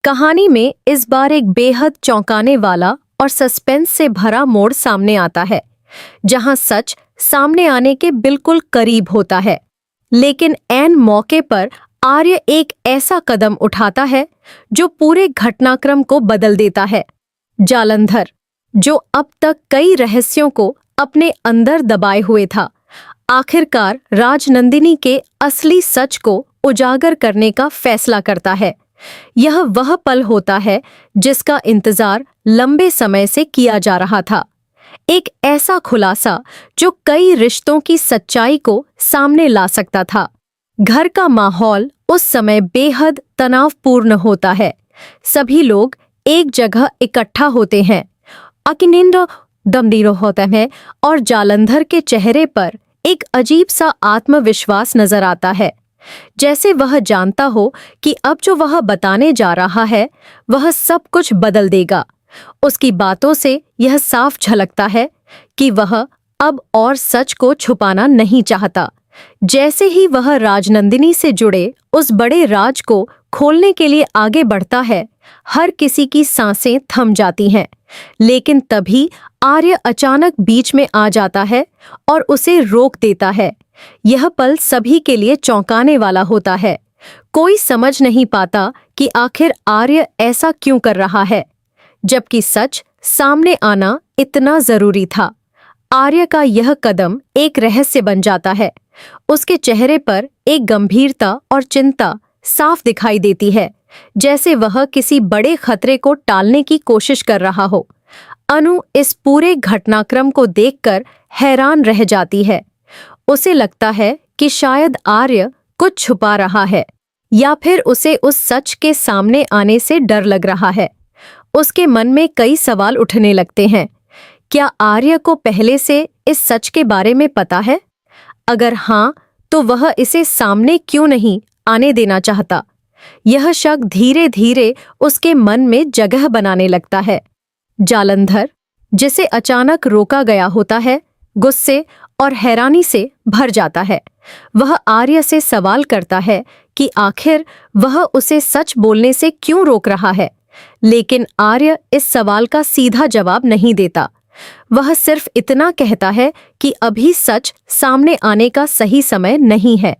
कहानी में इस बार एक बेहद चौंकाने वाला और सस्पेंस से भरा मोड़ सामने आता है, जहां सच सामने आने के बिल्कुल करीब होता है। लेकिन ऐन मौके पर आर्य एक ऐसा कदम उठाता है जो पूरे घटनाक्रम को बदल देता है। जालंधर, जो अब तक कई रहस्यों को अपने अंदर दबाए हुए था, आखिरकार राजनंदिनी के असली सच को उजागर करने का फैसला करता है। यह वह पल होता है जिसका इंतजार लंबे समय से किया जा रहा था। एक ऐसा खुलासा जो कई रिश्तों की सच्चाई को सामने ला सकता था। घर का माहौल उस समय बेहद तनावपूर्ण होता है। सभी लोग एक जगह इकट्ठा होते हैं, अकिनिंदो दमदीरो होता है और जालंधर के चेहरे पर एक अजीब सा आत्मविश्वास नजर आता है, जैसे वह जानता हो कि अब जो वह बताने जा रहा है वह सब कुछ बदल देगा। उसकी बातों से यह साफ झलकता है कि वह अब और सच को छुपाना नहीं चाहता। जैसे ही वह राजनंदिनी से जुड़े उस बड़े राज को खोलने के लिए आगे बढ़ता है, हर किसी की सांसें थम जाती हैं। लेकिन तभी आर्य अचानक बीच में आ जाता है और उसे रोक देता है। यह पल सभी के लिए चौंकाने वाला होता है। कोई समझ नहीं पाता कि आखिर आर्य ऐसा क्यों कर रहा है, जबकि सच सामने आना इतना जरूरी था। आर्य का यह कदम एक रहस्य बन जाता है। उसके चेहरे पर एक गंभीरता और चिंता साफ दिखाई देती है, जैसे वह किसी बड़े खतरे को टालने की कोशिश कर रहा हो। अनु इस पूरे घटनाक्रम को देखकर हैरान रह जाती है। उसे लगता है कि शायद आर्य कुछ छुपा रहा है, या फिर उसे उस सच के सामने आने से डर लग रहा है। उसके मन में कई सवाल उठने लगते हैं। क्या आर्य को पहले से इस सच के बारे में पता है? अगर हाँ, तो वह इसे सामने क्यों नहीं आने देना चाहता? यह शक धीरे धीरे उसके मन में जगह बनाने लगता है। जालंधर, जिसे अचानक रोका गया होता है, गुस्से और हैरानी से भर जाता है। वह आर्य से सवाल करता है कि आखिर वह उसे सच बोलने से क्यों रोक रहा है, लेकिन आर्य इस सवाल का सीधा जवाब नहीं देता। वह सिर्फ इतना कहता है कि अभी सच सामने आने का सही समय नहीं है।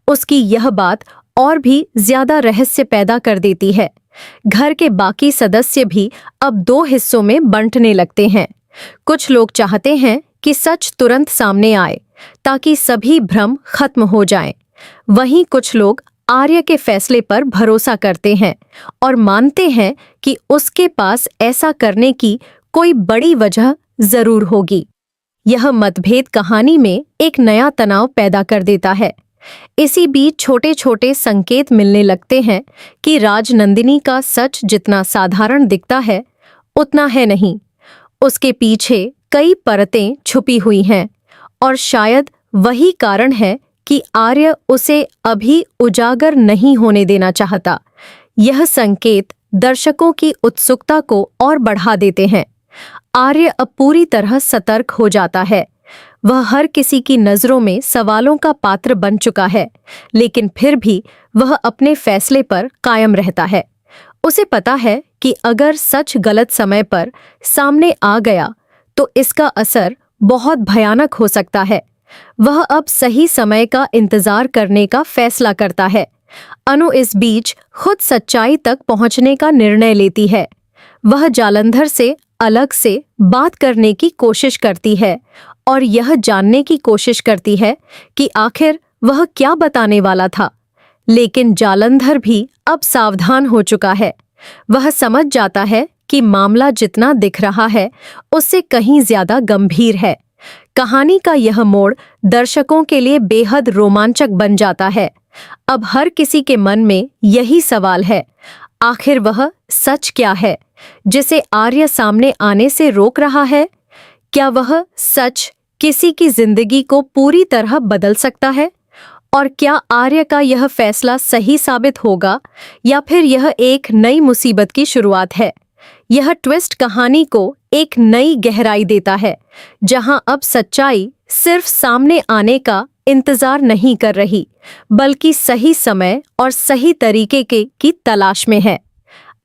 उसकी यह बात और भी ज्यादा रहस्य पैदा कर देती है। घर के बाकी सदस्य भी अब दो हिस्सों में बंटने लगते हैं। कुछ लोग चाहते हैं कि सच तुरंत सामने आए ताकि सभी भ्रम खत्म हो जाएं। वहीं कुछ लोग आर्य के फैसले पर भरोसा करते हैं और मानते हैं कि उसके पास ऐसा करने की कोई बड़ी वजह जरूर होगी। यह मतभेद कहानी में एक नया तनाव पैदा कर देता है। इसी बीच छोटे छोटे संकेत मिलने लगते हैं कि राजनंदिनी का सच जितना साधारण दिखता है उतना है नहीं। उसके पीछे कई परतें छुपी हुई हैं और शायद वही कारण है कि आर्य उसे अभी उजागर नहीं होने देना चाहता। यह संकेत दर्शकों की उत्सुकता को और बढ़ा देते हैं। आर्य अब पूरी तरह सतर्क हो जाता है। वह हर किसी की नजरों में सवालों का पात्र बन चुका है, लेकिन फिर भी वह अपने फैसले पर कायम रहता है। उसे पता है कि अगर सच गलत समय पर सामने आ गया तो इसका असर बहुत भयानक हो सकता है। वह अब सही समय का इंतजार करने का फैसला करता है। अनु इस बीच खुद सच्चाई तक पहुंचने का निर्णय लेती है। वह जालंधर से अलग से बात करने की कोशिश करती है और यह जानने की कोशिश करती है कि आखिर वह क्या बताने वाला था। लेकिन जालंधर भी अब सावधान हो चुका है। वह समझ जाता है कि मामला जितना दिख रहा है उससे कहीं ज्यादा गंभीर है। कहानी का यह मोड़ दर्शकों के लिए बेहद रोमांचक बन जाता है। अब हर किसी के मन में यही सवाल है, आखिर वह सच क्या है जिसे आर्य सामने आने से रोक रहा है? क्या वह सच किसी की जिंदगी को पूरी तरह बदल सकता है? और क्या आर्य का यह फैसला सही साबित होगा या फिर यह एक नई मुसीबत की शुरुआत है? यह ट्विस्ट कहानी को एक नई गहराई देता है, जहां अब सच्चाई सिर्फ सामने आने का इंतजार नहीं कर रही, बल्कि सही समय और सही तरीके की तलाश में है।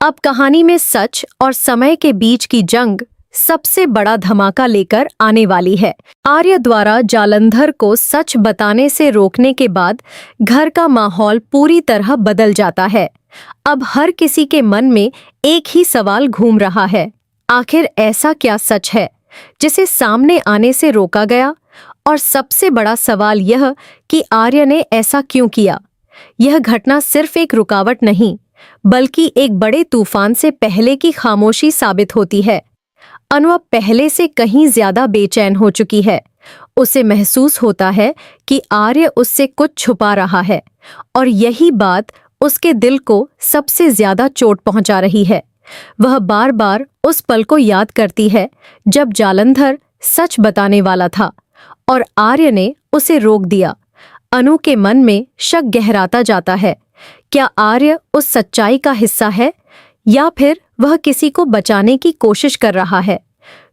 अब कहानी में सच और समय के बीच की जंग सबसे बड़ा धमाका लेकर आने वाली है। आर्य द्वारा जालंधर को सच बताने से रोकने के बाद घर का माहौल पूरी तरह बदल जाता है। अब हर किसी के मन में एक ही सवाल घूम रहा है, आखिर ऐसा क्या सच है जिसे सामने आने से रोका गया? और सबसे बड़ा सवाल यह कि आर्य ने ऐसा क्यों किया। यह घटना सिर्फ एक रुकावट नहीं, बल्कि एक बड़े तूफान से पहले की खामोशी साबित होती है। अनु अब पहले से कहीं ज्यादा बेचैन हो चुकी है। उसे महसूस होता है कि आर्य उससे कुछ छुपा रहा है और यही बात उसके दिल को सबसे ज्यादा चोट पहुंचा रही है। वह बार बार उस पल को याद करती है जब जालंधर सच बताने वाला था और आर्य ने उसे रोक दिया। अनु के मन में शक गहराता जाता है। क्या आर्य उस सच्चाई का हिस्सा है या फिर वह किसी को बचाने की कोशिश कर रहा है?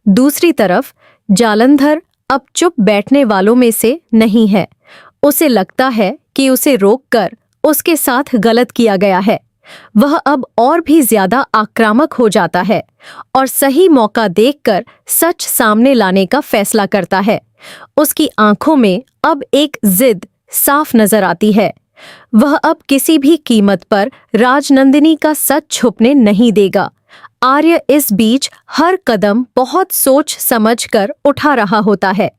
दूसरी तरफ जालंधर अब चुप बैठने वालों में से नहीं है। उसे लगता है कि उसे रोककर उसके साथ गलत किया गया है। वह अब और भी ज्यादा आक्रामक हो जाता है और सही मौका देखकर सच सामने लाने का फैसला करता है। उसकी आंखों में अब एक जिद साफ नजर आती है। वह अब किसी भी कीमत पर राजनंदिनी का सच छुपने नहीं देगा। आर्य इस बीच हर कदम बहुत सोच समझकर उठा रहा होता है।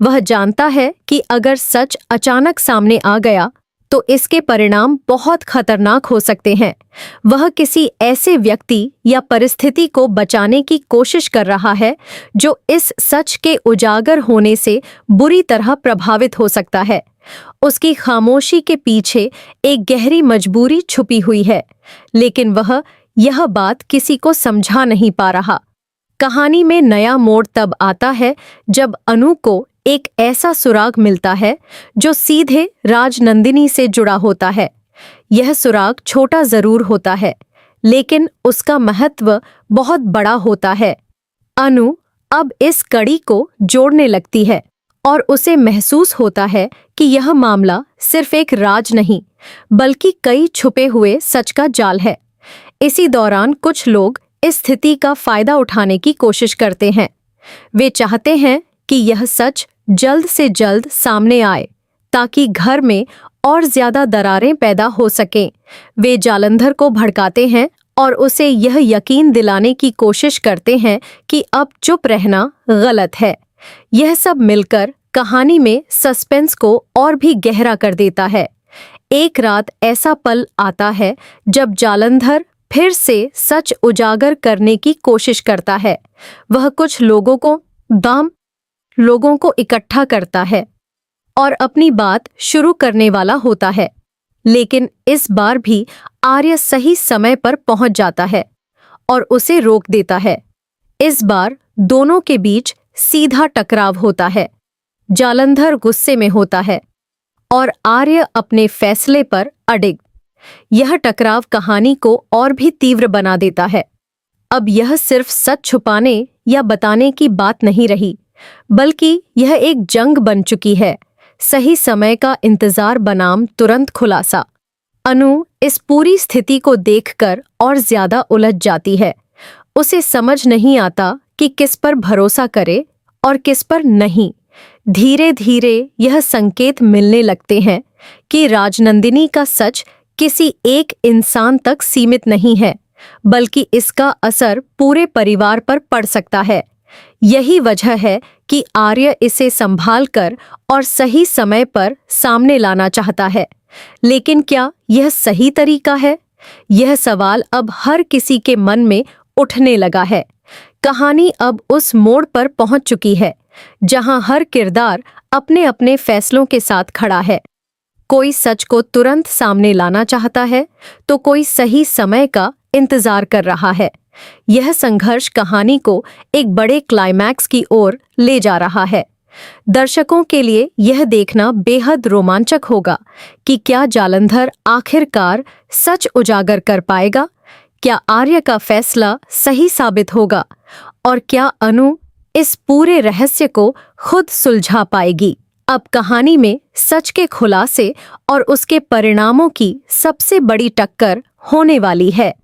वह जानता है कि अगर सच अचानक सामने आ गया तो इसके परिणाम बहुत खतरनाक हो सकते हैं। वह किसी ऐसे व्यक्ति या परिस्थिति को बचाने की कोशिश कर रहा है जो इस सच के उजागर होने से बुरी तरह प्रभावित हो सकता है। उसकी खामोशी के पीछे एक गहरी मजबूरी छुपी हुई है, लेकिन वह यह बात किसी को समझा नहीं पा रहा। कहानी में नया मोड़ तब आता है जब अनु को एक ऐसा सुराग मिलता है जो सीधे राजनंदिनी से जुड़ा होता है। यह सुराग छोटा जरूर होता है, लेकिन उसका महत्व बहुत बड़ा होता है। अनु अब इस कड़ी को जोड़ने लगती है और उसे महसूस होता है कि यह मामला सिर्फ एक राज नहीं, बल्कि कई छुपे हुए सच का जाल है। इसी दौरान कुछ लोग इस स्थिति का फायदा उठाने की कोशिश करते हैं। वे चाहते हैं कि यह सच जल्द से जल्द सामने आए ताकि घर में और ज्यादा दरारें पैदा हो सकें। वे जालंधर को भड़काते हैं और उसे यह यकीन दिलाने की कोशिश करते हैं कि अब चुप रहना गलत है। यह सब मिलकर कहानी में सस्पेंस को और भी गहरा कर देता है। एक रात ऐसा पल आता है जब जालंधर फिर से सच उजागर करने की कोशिश करता है। वह कुछ लोगों को इकट्ठा करता है और अपनी बात शुरू करने वाला होता है, लेकिन इस बार भी आर्य सही समय पर पहुंच जाता है और उसे रोक देता है। इस बार दोनों के बीच सीधा टकराव होता है। जालंधर गुस्से में होता है और आर्य अपने फैसले पर अडिग। यह टकराव कहानी को और भी तीव्र बना देता है। अब यह सिर्फ सच छुपाने या बताने की बात नहीं रही, बल्कि यह एक जंग बन चुकी है। सही समय का इंतजार बनाम तुरंत खुलासा। अनु इस पूरी स्थिति को देखकर और ज्यादा उलझ जाती है। उसे समझ नहीं आता कि किस पर भरोसा करे और किस पर नहीं। धीरे धीरे यह संकेत मिलने लगते हैं कि राजनंदिनी का सच किसी एक इंसान तक सीमित नहीं है, बल्कि इसका असर पूरे परिवार पर पड़ सकता है। यही वजह है कि आर्य इसे संभालकर और सही समय पर सामने लाना चाहता है। लेकिन क्या यह सही तरीका है? यह सवाल अब हर किसी के मन में उठने लगा है। कहानी अब उस मोड़ पर पहुंच चुकी है जहां हर किरदार अपने अपने फैसलों के साथ खड़ा है। कोई सच को तुरंत सामने लाना चाहता है तो कोई सही समय का इंतजार कर रहा है। यह संघर्ष कहानी को एक बड़े क्लाइमैक्स की ओर ले जा रहा है। दर्शकों के लिए यह देखना बेहद रोमांचक होगा कि क्या जालंधर आखिरकार सच उजागर कर पाएगा, क्या आर्य का फैसला सही साबित होगा और क्या अनु इस पूरे रहस्य को खुद सुलझा पाएगी। अब कहानी में सच के खुलासे और उसके परिणामों की सबसे बड़ी टक्कर होने वाली है।